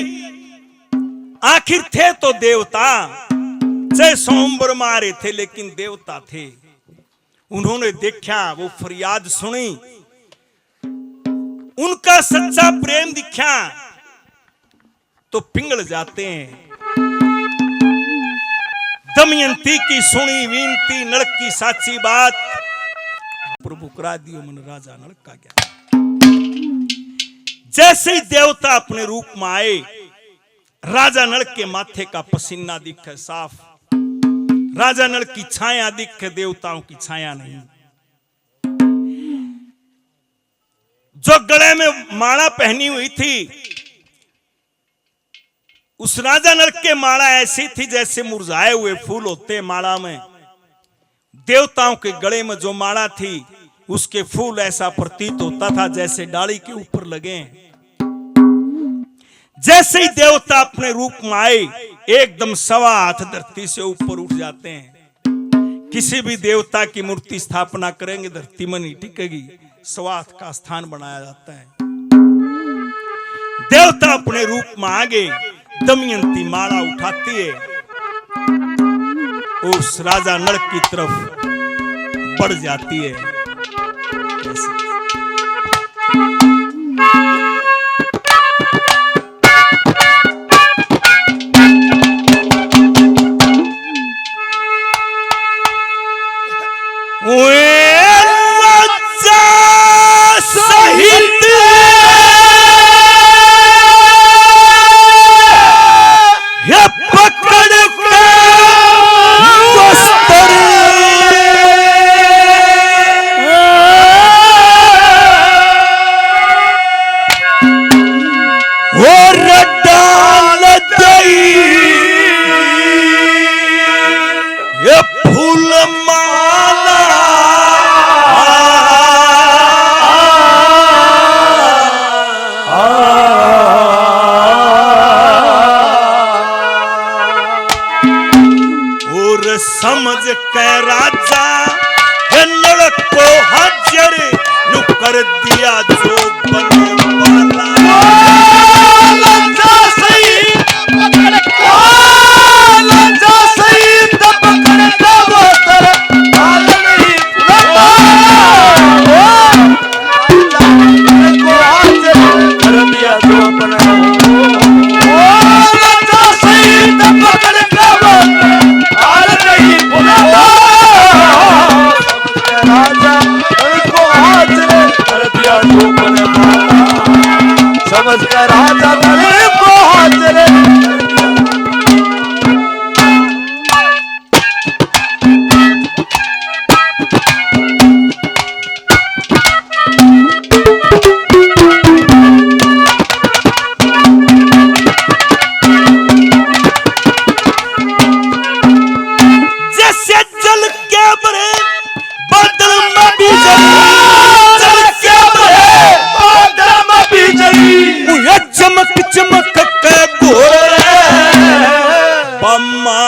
आखिर थे तो देवता, चाहे सोमबर मारे थे लेकिन देवता थे। उन्होंने देखा, वो फरियाद सुनी, उनका सच्चा प्रेम दिखा तो पिघल जाते हैं। दमयंती की सुनी विनती, नल की साची बात, प्रभु करा दियो मन राजा नल का ज्ञान। जैसे ही देवता अपने रूप में आए, राजा नल के माथे का पसीना दिखे साफ, राजा नल की छाया दिखे, देवताओं की छाया नहीं। जो गले में माला पहनी हुई थी, उस राजा नल के माला ऐसी थी जैसे मुरझाए हुए फूल होते हैं माला में। देवताओं के गले में जो माला थी, उसके फूल ऐसा प्रतीत होता था जैसे डाली के ऊपर लगे। जैसे ही देवता अपने रूप में आए, एकदम सवा हाथ धरती से ऊपर उठ जाते हैं। किसी भी देवता की मूर्ति स्थापना करेंगे, धरती में नहीं टिकेगी, सवा हाथ का स्थान बनाया जाता है। देवता अपने रूप में आगे, दमयंती माला उठाती है, उस राजा नल की तरफ बढ़ जाती है। समझ के राजा नल को हाजिर नु कर दिया जो बनने वाला। लंजा सही तब पकड़ दो तर हाल नहीं को हाजिर कर दिया जो बनने। लंजा सही तब पकड़ दो हाल नहीं राजा को हाजिर कर दिया जो बनने वाला। समझ कर राजा को हाजिर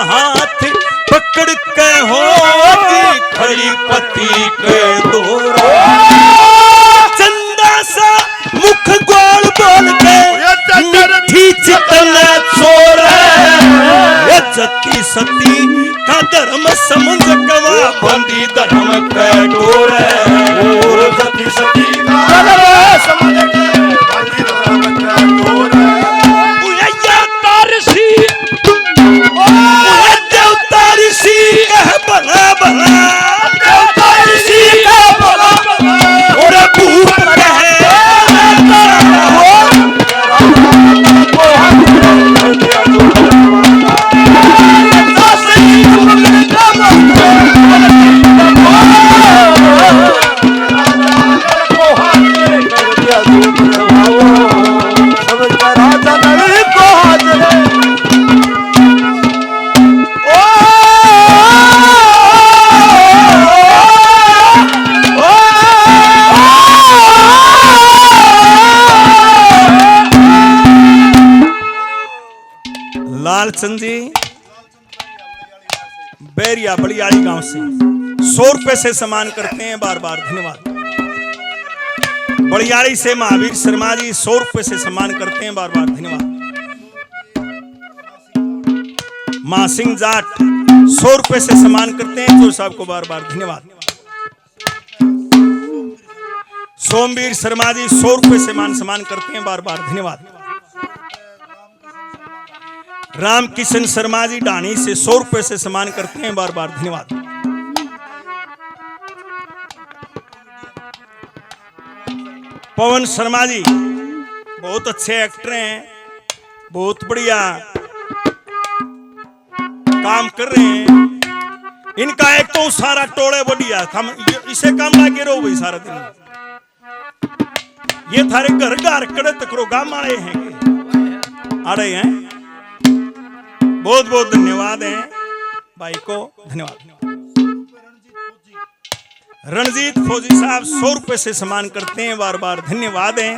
हाथ पकड़ के होगी खड़ी पति के दोरा। चंदा सा मुख गोल बोल के मीठी चितना चोर, जती सती का धर्म समझ गवा बंदी धर्म के डोर। जती सती का धर्म समझ बंदी धर्म के डोर। भला भला और भूत कहे लालचंद जी बैरिया बलियाड़ी गांव से 100 रुपए से सम्मान करते हैं, बार बार धन्यवाद। बलियाड़ी से महावीर शर्मा जी 100 रुपए से सम्मान करते हैं, बार बार धन्यवाद। महासिंह जाट 100 रुपए से सम्मान करते हैं, चोर साहब को बार बार धन्यवाद। सोमवीर शर्मा जी 100 रुपए से मान सम्मान करते हैं, बार बार धन्यवाद। रामकिशन शर्मा जी डाणी से 100 रुपए से सम्मान करते हैं, बार बार धन्यवाद। पवन शर्मा जी बहुत अच्छे एक्टर हैं, बहुत बढ़िया काम कर रहे हैं। इनका एक तो सारा टोले बढ़िया था, इसे काम लागे रहो भाई सारा दिन। ये थारे घर घर कड़े तकरो गांव आए हैं, आ रहे हैं। बहुत बहुत धन्यवाद है भाई को, धन्यवाद। रणजीत फौजी साहब 100 रुपए से सम्मान करते हैं, बार बार धन्यवाद है,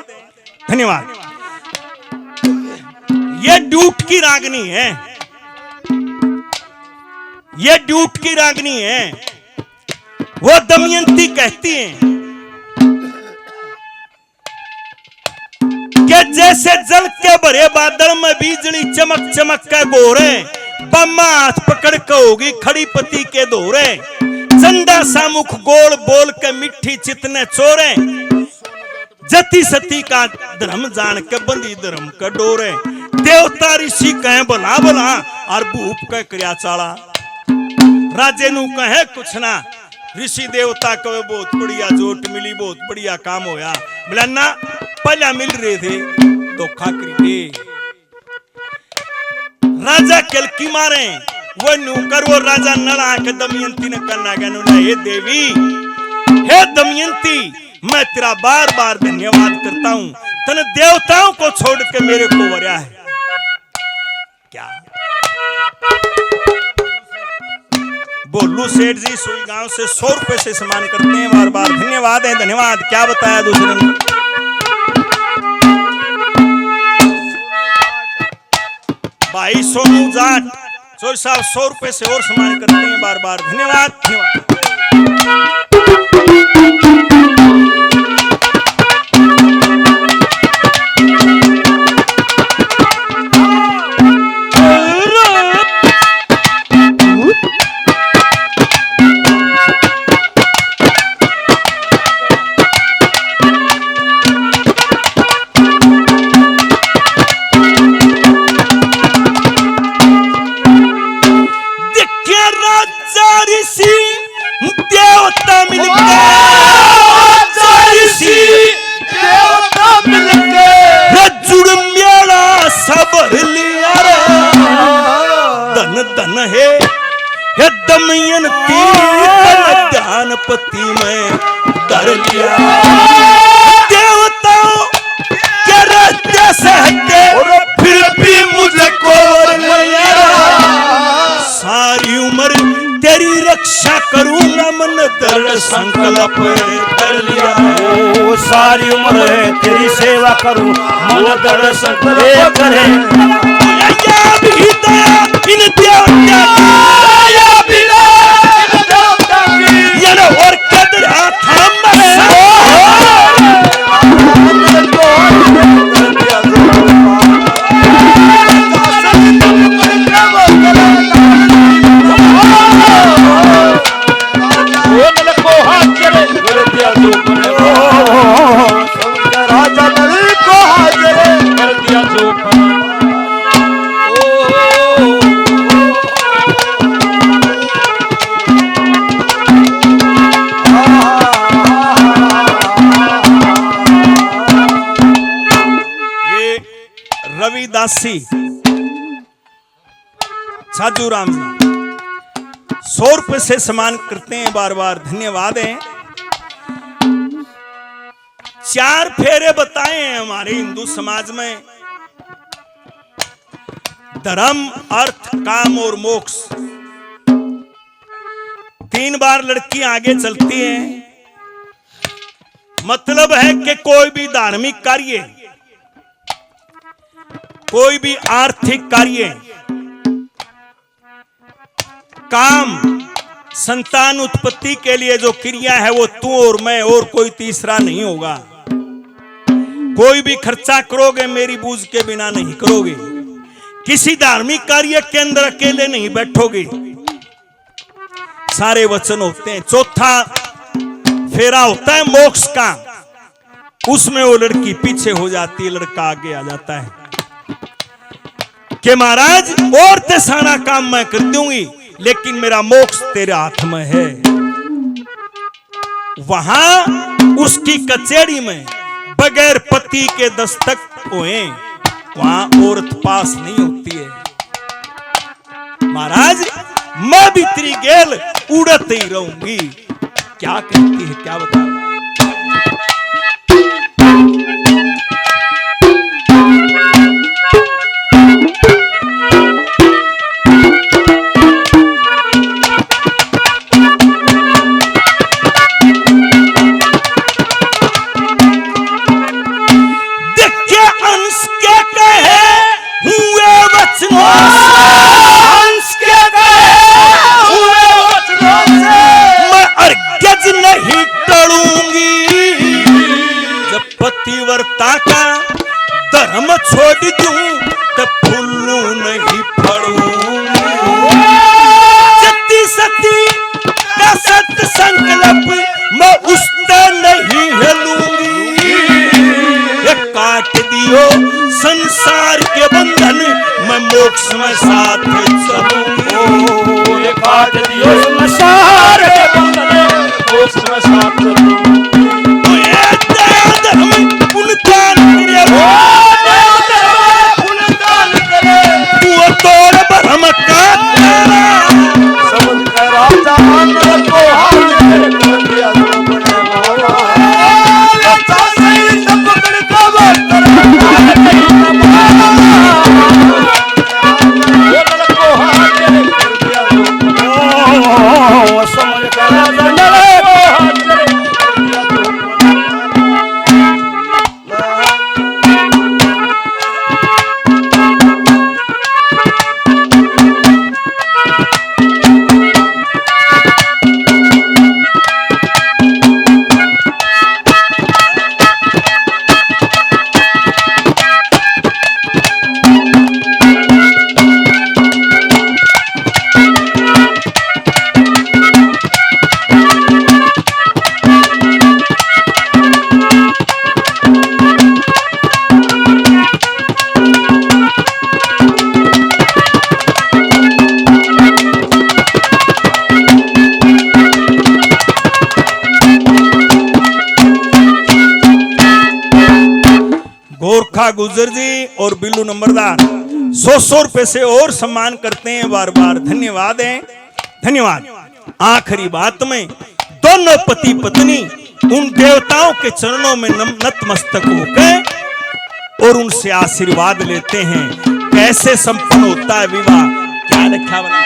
धन्यवाद। ये ड्यूट की रागनी है, ये ड्यूट की रागनी है। वो दमयंती कहती हैं कि जैसे जल के भरे बादल में बिजली चमक चमक के गोरे, बम्मा हाथ पकड़ के होगी खड़ी पति के दोरे। चंदा सा मुख गोल बोल के मिट्टी चितने चोरे, जति सती का धर्म जान के बंदी धर्म के डोरे। देवता ऋषि कहे भला भला और भूप कह क्रिया चाला। राजे नु कहे कुछ ना, ऋषि देवता कहे बहुत बढ़िया जोट मिली, बहुत बढ़िया काम होया। बोला ना पहला मिल रहे थे धोखा करके। राजा कलकी मारे वो नूकर, वो राजा नड़ा के दमयंती ने करना गया। हे देवी, हे दमयंती, मैं तेरा बार बार धन्यवाद करता हूं, तने देवताओं को छोड़ के मेरे को वरया है क्या। बोलू सेठ जी सुई गांव से 100 रुपए से सम्मान करते हैं, बार बार धन्यवाद है, धन्यवाद। क्या बताया दूसरे ने। भाई सोनू जाट चोर साहब 100 रुपए से और सम्मान करते हैं, बार बार धन्यवाद, धन्यवाद। पति में डर लिया देवताओं के रास्ते से हटे, फिर भी मुझको सारी उम्र तेरी रक्षा करूंगा, मन दृढ़ संकल्प कर लिया। ओ सारी उम्र है तेरी सेवा करूं, मन दृढ़ संकल्प करे। इन देवता और कदर राजा नल को हाजिर कर दिया जो रविदासी साजूराम 100 रुपए से सम्मान करते हैं, बार बार धन्यवाद है। 4 फेरे बताए हैं हमारे हिंदू समाज में, धर्म अर्थ काम और मोक्ष। 3 बार लड़की आगे चलती है, मतलब है कि कोई भी धार्मिक कार्य, कोई भी आर्थिक कार्य काम संतान उत्पत्ति के लिए जो क्रिया है वो तू और मैं और कोई तीसरा नहीं होगा। कोई भी खर्चा करोगे मेरी बूझ के बिना नहीं करोगे। किसी धार्मिक कार्य के अंदर अकेले नहीं बैठोगे। सारे वचन होते हैं। चौथा फेरा होता है मोक्ष का, उसमें वो लड़की पीछे हो जाती है, लड़का आगे आ जाता है कि महाराज और ते सारा काम मैं कर दूंगी लेकिन मेरा मोक्ष तेरे हाथ में है। वहां उसकी कचेरी में बगैर पति के दस्तक हुए, वहां औरत पास नहीं होती है। महाराज मैं भी तेरी गेल उड़त ही रहूंगी। क्या कहती है, क्या बता। पतिव्रता का धर्म छोड़ दूं तो फूलू नहीं फड़ूंगी। सती सती का सत संकल्प मैं उससे नहीं हिलूंगी। ये काट दियो संसार के बंधन मैं मोक्ष में साथ चलूंगी। ये काट दियो संसार के बंधन मोक्ष में साथ चलूंगी। गोरखा गुजर जी और बिल्लू नंबरदार 100 रुपए से और सम्मान करते हैं। बार बार धन्यवाद है, धन्यवाद। आखिरी बात में दोनों पति पत्नी उन देवताओं के चरणों में नतमस्तक होकर और उनसे आशीर्वाद लेते हैं। कैसे संपन्न होता है विवाह, क्या लिखा बना।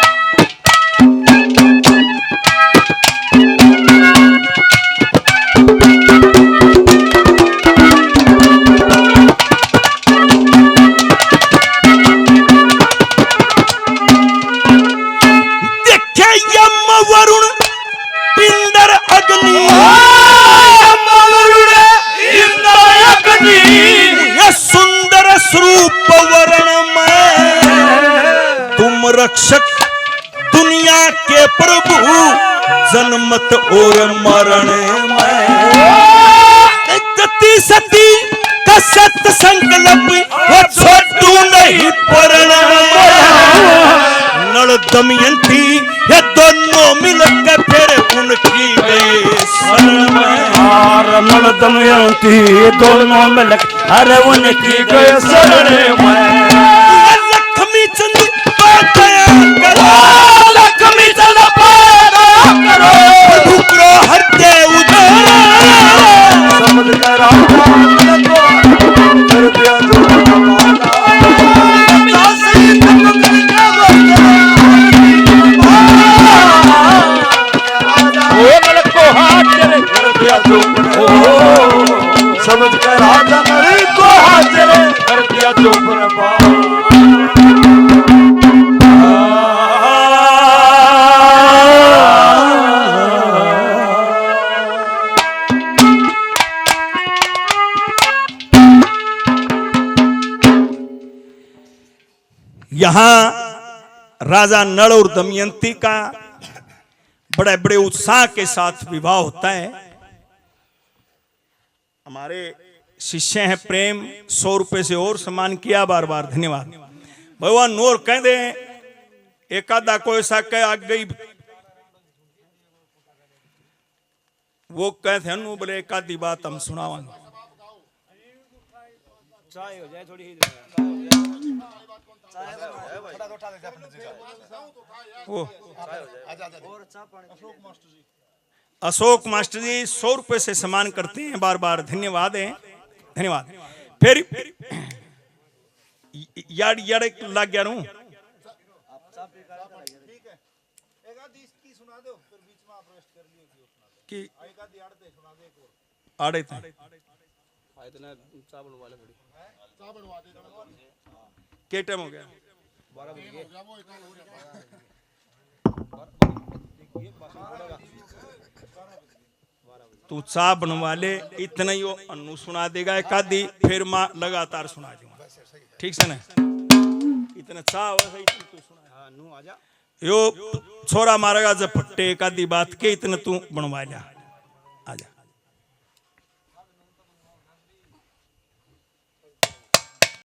वरुण पिंडर अग्नि ये सुंदर स्वरूप वर्ण में तुम रक्षक दुनिया के प्रभु जन्मत और मरण में। गति सती का सत संकल्प वो छोटू नहीं परण नल दमयंती ये दोनों मिलकर फिर उनकी गए शरण में। नल दमयंती ये दोनों मिलकर अरे उनकी गए शरण में। लक्ष्मी चंद दया करो, लक्ष्मी चंद दया करो, भूखरो हरते उधार समझ कर कर दिया समझ कर राजा को हाजिर कर दिया चोपर। यहाँ राजा नल और दमयंती का बड़े बड़े उत्साह के साथ विवाह होता है। हमारे शिष्य हैं प्रेम 100 रुपए से और सम्मान किया, बार बार धन्यवाद। भगवान नूर कह दे एक आधा को ऐसा कह आ गई, वो कहते हैं बोले एक आधी बात हम सुनावांगे। अशोक मास्टर जी 100 रुपए से सम्मान करते हैं, बार बार धन्यवाद है, धन्यवाद। फिर यार लग गया रू कि आड़े थे क्या टाइम हो गया? तू चाह बनवा ले, इतना ही अनु सुना देगा एक आधी, फिर माँ लगातार सुना दूंगा, ठीक से ना? इतना चाह तू सुना, यो छोरा मारेगा जब फट्टे एक आधी बात के, इतना तू बनवा लिया।